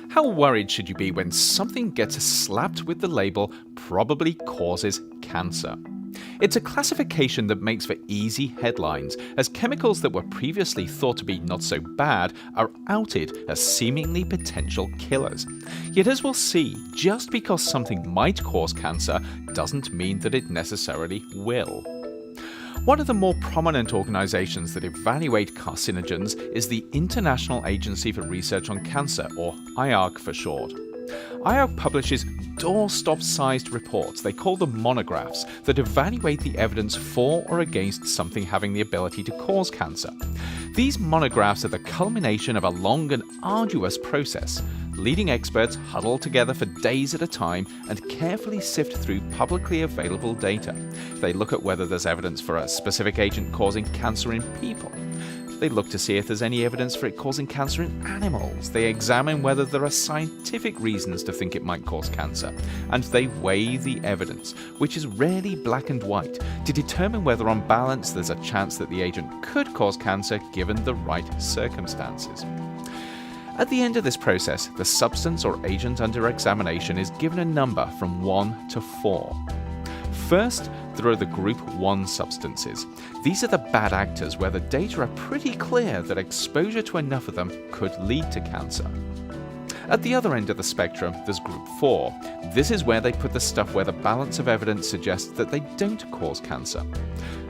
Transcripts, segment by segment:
How worried should you be when something gets slapped with the label "probably causes cancer"? It's a classification that makes for easy headlines, as chemicals that were previously thought to be not so bad are outed as seemingly potential killers. Yet as we'll see, just because something might cause cancer doesn't mean that it necessarily will. One of the more prominent organizations that evaluate carcinogens is the International Agency for Research on Cancer, or IARC for short. IARC publishes doorstop-sized reports, they call them monographs, that evaluate the evidence for or against something having the ability to cause cancer. These monographs are the culmination of a long and arduous process. Leading experts huddle together for days at a time and carefully sift through publicly available data. They look at whether there's evidence for a specific agent causing cancer in people. They look to see if there's any evidence for it causing cancer in animals. They examine whether there are scientific reasons to think it might cause cancer. And they weigh the evidence, which is rarely black and white, to determine whether on balance there's a chance that the agent could cause cancer given the right circumstances. At the end of this process, the substance or agent under examination is given a number from 1 to 4. First, there are the Group 1 substances. These are the bad actors where the data are pretty clear that exposure to enough of them could lead to cancer. At the other end of the spectrum, there's Group 4. This is where they put the stuff where the balance of evidence suggests that they don't cause cancer.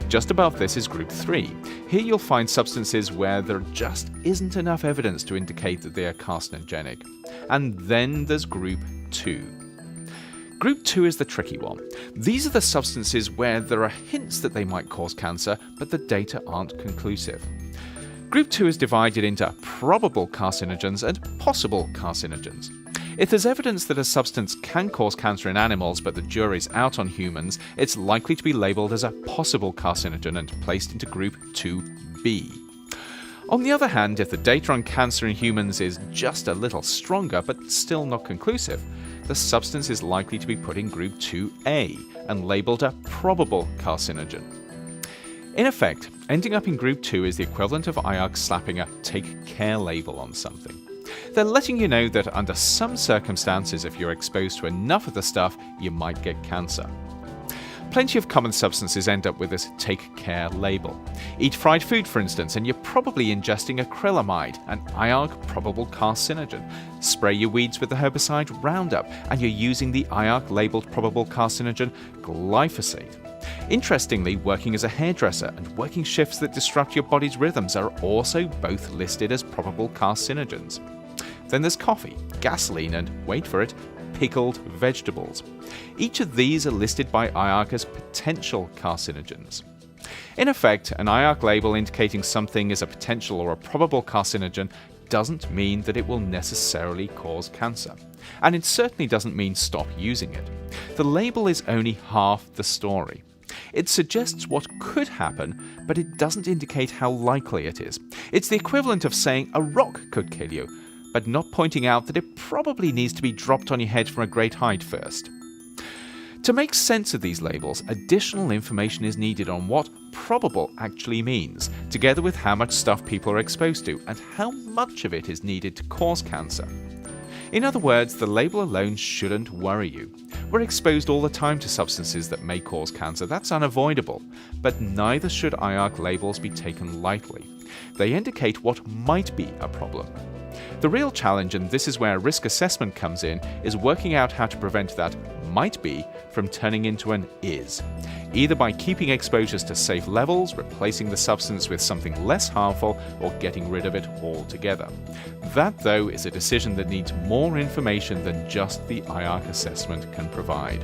Just above this is Group 3. Here you'll find substances where there just isn't enough evidence to indicate that they are carcinogenic. And then there's Group 2. Group 2 is the tricky one. These are the substances where there are hints that they might cause cancer, but the data aren't conclusive. Group 2 is divided into probable carcinogens and possible carcinogens. If there's evidence that a substance can cause cancer in animals but the jury's out on humans, it's likely to be labelled as a possible carcinogen and placed into Group 2B. On the other hand, if the data on cancer in humans is just a little stronger but still not conclusive, the substance is likely to be put in Group 2A and labelled a probable carcinogen. In effect, ending up in Group 2 is the equivalent of IARC slapping a "take care" label on something. They're letting you know that under some circumstances, if you're exposed to enough of the stuff, you might get cancer. Plenty of common substances end up with this "take care" label. Eat fried food, for instance, and you're probably ingesting acrylamide, an IARC probable carcinogen. Spray your weeds with the herbicide Roundup, and you're using the IARC labeled probable carcinogen glyphosate. Interestingly, working as a hairdresser and working shifts that disrupt your body's rhythms are also both listed as probable carcinogens. Then there's coffee, gasoline, and, wait for it, pickled vegetables. Each of these are listed by IARC as potential carcinogens. In effect, an IARC label indicating something is a potential or a probable carcinogen doesn't mean that it will necessarily cause cancer. And it certainly doesn't mean stop using it. The label is only half the story. It suggests what could happen, but it doesn't indicate how likely it is. It's the equivalent of saying a rock could kill you, but not pointing out that it probably needs to be dropped on your head from a great height first. To make sense of these labels, additional information is needed on what probable actually means, together with how much stuff people are exposed to and how much of it is needed to cause cancer. In other words, the label alone shouldn't worry you. We're exposed all the time to substances that may cause cancer, that's unavoidable, but neither should IARC labels be taken lightly. They indicate what might be a problem. The real challenge, and this is where risk assessment comes in, is working out how to prevent that might be from turning into an is, either by keeping exposures to safe levels, replacing the substance with something less harmful, or getting rid of it altogether. That, though, is a decision that needs more information than just the IARC assessment can provide.